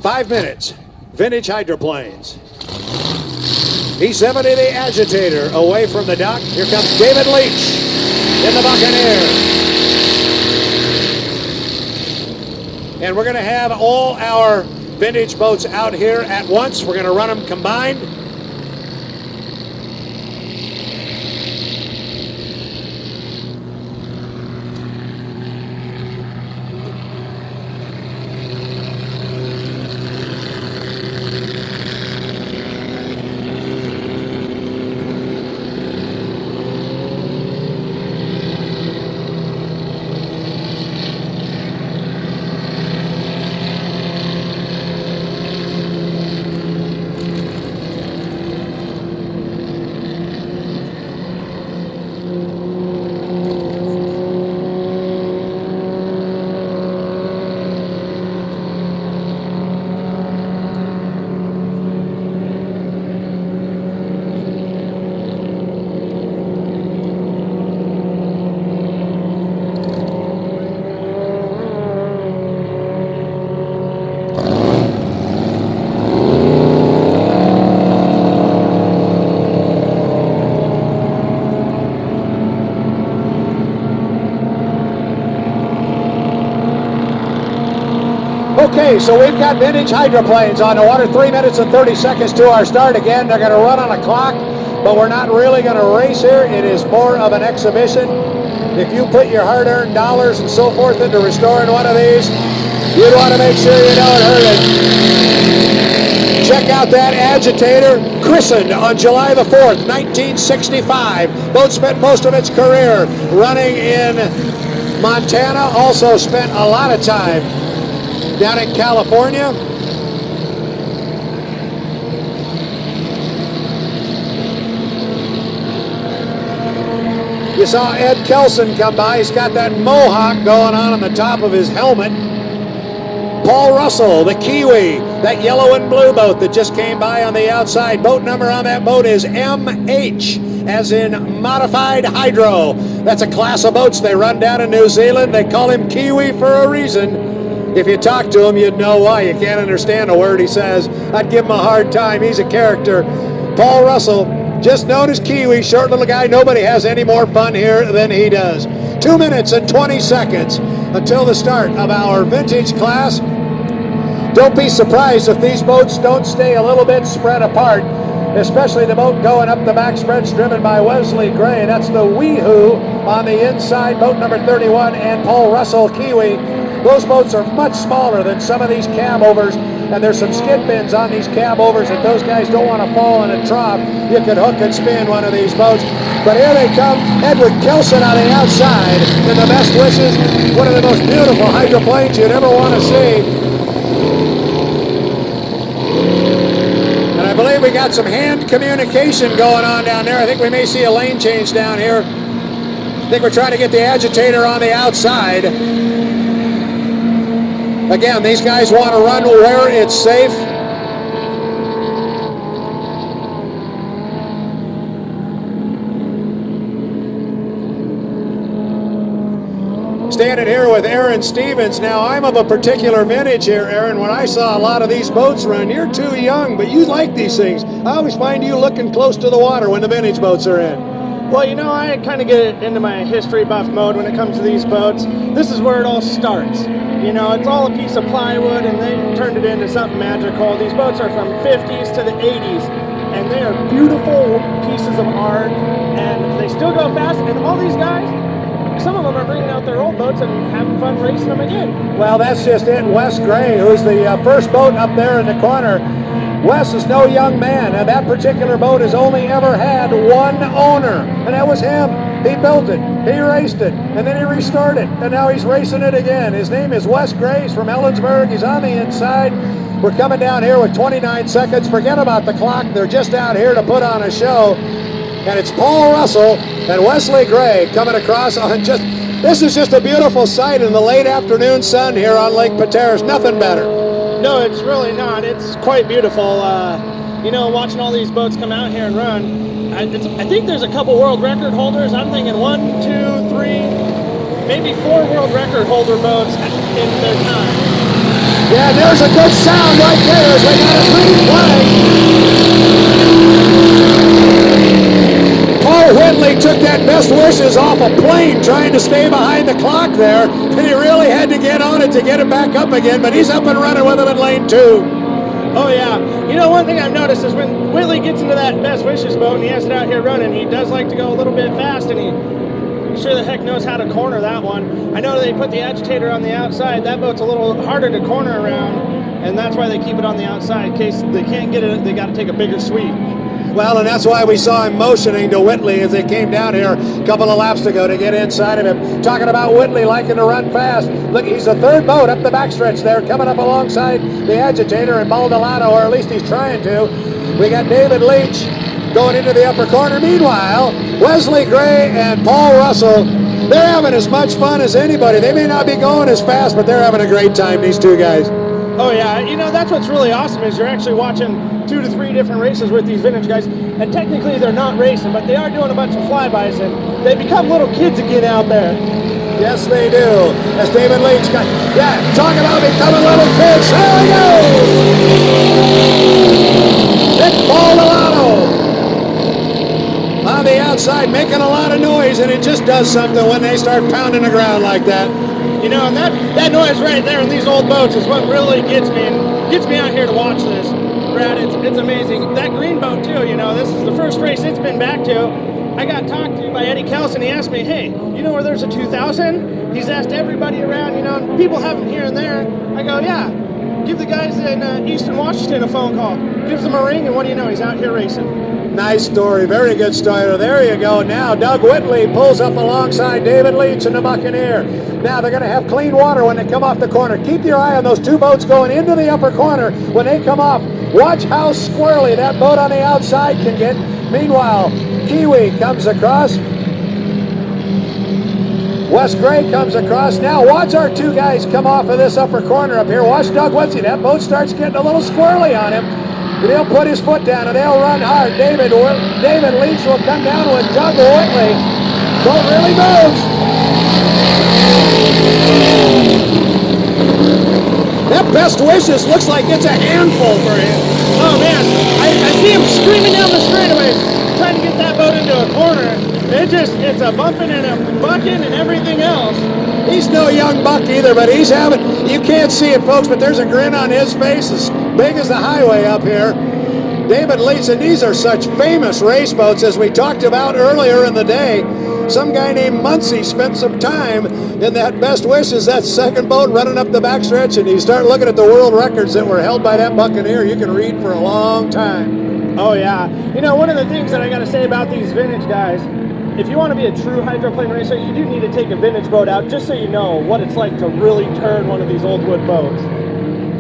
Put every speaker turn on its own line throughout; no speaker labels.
5 minutes. Vintage hydroplanes. E70 the Agitator away from the dock. Here comes David Leach in the Buccaneer. And we're going to have all our vintage boats out here at once. We're going to run them combined. Okay, so we've got vintage hydroplanes on the water. 3 minutes and 30 seconds to our start. Again, they're going to run on a clock, but we're not really going to race here. It is more of an exhibition. If you put your hard-earned dollars and so forth into restoring one of these, you'd want to make sure you don't hurt it. Check out that Agitator, christened on July the 4th, 1965. Boat spent most of its career running in Montana, also spent a lot of time down in California. You saw Ed Kelson come by. He's got that mohawk going on the top of his helmet. Paul Russell, the Kiwi, that yellow and blue boat that just came by on the outside. Boat number on that boat is MH, as in Modified Hydro. That's a class of boats they run down in New Zealand. They call him Kiwi for a reason. If you talk to him, you'd know why. You can't understand a word he says. I'd give him a hard time. He's a character. Paul Russell, just known as Kiwi, short little guy. Nobody has any more fun here than he does. 2 minutes and 20 seconds until the start of our vintage class. Don't be surprised if these boats don't stay a little bit spread apart, especially the boat going up the backspreads driven by Wesley Gray. That's the Weehoo on the inside, boat number 31, and Paul Russell, Kiwi. Those boats are much smaller than some of these cab overs, and there's some skid pins on these cab overs that those guys don't want to fall in a trough. You could hook and spin one of these boats. But here they come, Edward Kelson on the outside, and the best wishes. One of the most beautiful hydroplanes you'd ever want to see. And I believe we got some hand communication going on down there. I think we may see a lane change down here. I think we're trying to get the Agitator on the outside. Again, these guys want to run where it's safe. Standing here with Aaron Stevens. Now, I'm of a particular vintage here, Aaron. When I saw a lot of these boats run, you're too young, but you like these things. I always find you looking close to the water when the vintage boats are in.
Well, you know, I kind of get into my history buff mode when it comes to these boats. This is where it all starts. You know, it's all a piece of plywood, and they turned it into something magical. These boats are from 50s to the 80s, and they are beautiful pieces of art, and they still go fast. And all these guys, some of them are bringing out their old boats and having fun racing them again.
Well, that's just it. Wes Gray, who's the first boat up there in the corner. Wes is no young man, and that particular boat has only ever had one owner, and that was him. He built it, he raced it, and then he restored it, and now he's racing it again. His name is Wes Gray. He's from Ellensburg. He's on the inside. We're coming down here with 29 seconds. Forget about the clock. They're just out here to put on a show. And it's Paul Russell and Wesley Gray coming across on just, this is just a beautiful sight in the late afternoon sun here on Lake Pateros. Nothing better.
No, it's really not. It's quite beautiful. You know, watching all these boats come out here and run, I think there's a couple world record holders. I'm thinking 1, 2, 3, maybe 4 world record holder boats in their time.
Yeah, there's a good sound right there as they got a green flag. Paul Whitley took that best wishes off a plane trying to stay behind the clock there, and he really had to get on it to get it back up again, but he's up and running with him in lane 2.
Oh, yeah. You know, one thing I've noticed is when Whitley gets into that best wishes boat and he has it out here running, he does like to go a little bit fast, and he sure the heck knows how to corner that one. I know they put the agitator on the outside. That boat's a little harder to corner around, and that's why they keep it on the outside. In case they can't get it, they got to take a bigger sweep.
Well, and that's why we saw him motioning to Whitley as they came down here a couple of laps ago to get inside of him. Talking about Whitley liking to run fast. Look, he's the third boat up the backstretch there, coming up alongside the agitator and Baldolado, or at least he's trying to. We got David Leach going into the upper corner. Meanwhile, Wesley Gray and Paul Russell, they're having as much fun as anybody. They may not be going as fast, but they're having a great time, these two guys.
Oh, yeah. You know, that's what's really awesome is you're actually watching 2 to 3 different races with these vintage guys, and technically they're not racing, but they are doing a bunch of flybys, and they become little kids again out there.
Yes, they do. As David Leach got, talking about becoming little kids. There we go. Nick Baldolado on the outside making a lot of noise, and it just does something when they start pounding the ground like that.
You know, and that noise right there in these old boats is what really gets me, and gets me out here to watch this. Brad, it's amazing. That green boat too, you know, this is the first race it's been back to. I got talked to by Eddie Kelson. He asked me, hey, you know where there's a 2000? He's asked everybody around, you know, and people have them here and there. I go, yeah, give the guys in Eastern Washington a phone call. Gives them a ring, and what do you know, he's out here racing.
Nice story, very good story. There you go. Now Doug Whitley pulls up alongside David Leach and the Buccaneer. Now they're going to have clean water when they come off the corner. Keep your eye on those two boats going into the upper corner when they come off. Watch how squirrely that boat on the outside can get. Meanwhile, Kiwi comes across. Wes Gray comes across. Now watch our two guys come off of this upper corner up here. Watch Doug Whitley. That boat starts getting a little squirrely on him. But he'll put his foot down and they'll run hard. David Leach will come down with Doug Whitley. Boat really moves. That best wishes looks like it's a handful for him.
Oh man, I see him screaming down the straightaways, trying to get that boat into a corner. It's a bumping and a bucking and everything else.
He's no young buck either, but he's having, you can't see it folks, but there's a grin on his face as big as the highway up here. David Leach, and these are such famous race boats as we talked about earlier in the day. Some guy named Muncie spent some time in that Best Wishes, that second boat running up the backstretch, and you start looking at the world records that were held by that Buccaneer, you can read for a long time.
Oh yeah. You know, one of the things that I got to say about these vintage guys, if you want to be a true hydroplane racer, you do need to take a vintage boat out just so you know what it's like to really turn one of these old wood boats.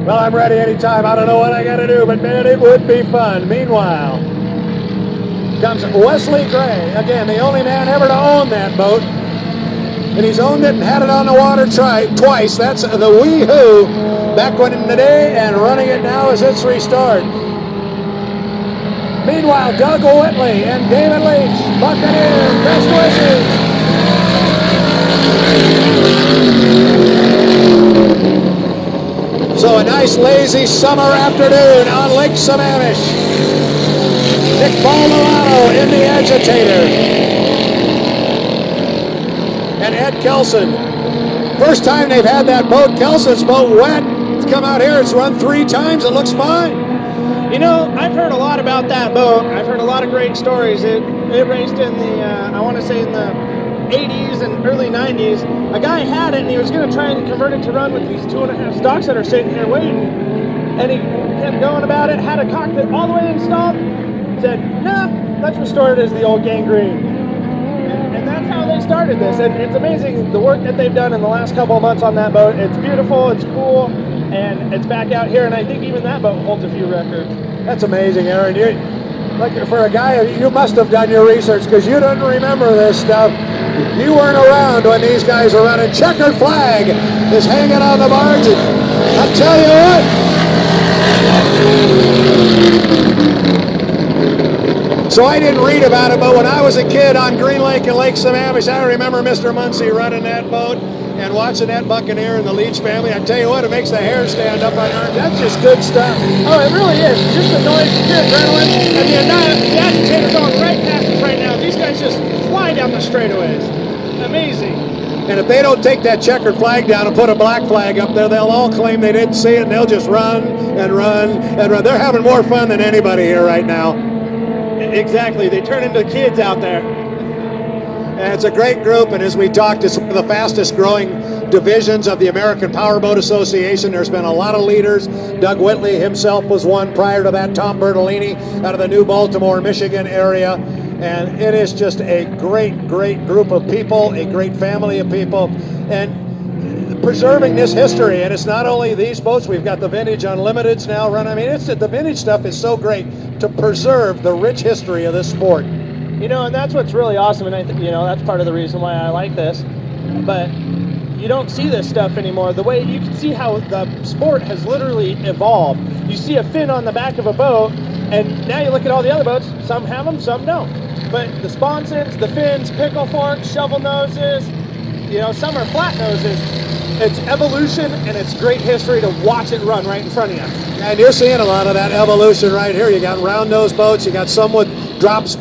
Well, I'm ready anytime. I don't know what I got to do, but man, it would be fun. Meanwhile, comes Wesley Gray, again, the only man ever to own that boat. And he's owned it and had it on the water twice. That's the Wee-Hoo back when in the day, and running it now as it's restored. Meanwhile, Doug Whitley and David Leach, Buccaneer, Best Wishes. So a nice lazy summer afternoon on Lake Sammamish. Nick Baldolado in the agitator. And Ed Kelson. First time they've had that boat, Kelson's boat, wet. It's come out here, it's run 3 times, it looks fine.
You know, I've heard a lot about that boat. I've heard a lot of great stories. It raced in the, I want to say in the 80s and early 90s. A guy had it and he was going to try and convert it to run with these 2.5 stocks that are sitting here waiting. And he kept going about it, had a cockpit all the way installed, said, nah, let's restore it as the old gangrene. And that's how they started this. And it's amazing the work that they've done in the last couple of months on that boat. It's beautiful, it's cool. And it's back out here, and I think even that boat holds a few records.
That's amazing, Aaron. Like for a guy, you must have done your research because you don't remember this stuff. You weren't around when these guys were running. Checkered flag is hanging on the barge. And I'll tell you what. So I didn't read about it, but when I was a kid on Green Lake and Lake Sammamish, I remember Mr. Muncie running that boat. and watching that Buccaneer and the Leach family, I tell you what, it makes the hair stand up on arms. That's just good stuff.
Oh, it really is. Just the noise, the pure adrenaline, and the agitator going right past us right now. These guys just fly down the straightaways. Amazing.
And if they don't take that checkered flag down and put a black flag up there, they'll all claim they didn't see it, and they'll just run and run and run. They're having more fun than anybody here right now.
Exactly. They turn into kids out there.
And it's a great group, and as we talked, it's one of the fastest growing divisions of the American Powerboat Association. There's been a lot of leaders. Doug Whitley himself was one. Prior to that, Tom Bertolini out of the New Baltimore, Michigan area. And it is just a great, great group of people, a great family of people, and preserving this history. And it's not only these boats, we've got the Vintage Unlimiteds now run. I mean, the vintage stuff is so great to preserve the rich history of this sport.
You know, and that's what's really awesome, and that's part of the reason why I like this. But you don't see this stuff anymore. The way you can see how the sport has literally evolved. You see a fin on the back of a boat, and now you look at all the other boats. Some have them, some don't. But the sponsons, the fins, pickle forks, shovel noses, some are flat noses. It's evolution, and it's great history to watch it run right in front of you.
And you're seeing a lot of that evolution right here. You got round nose boats, you got some with drop sponsons.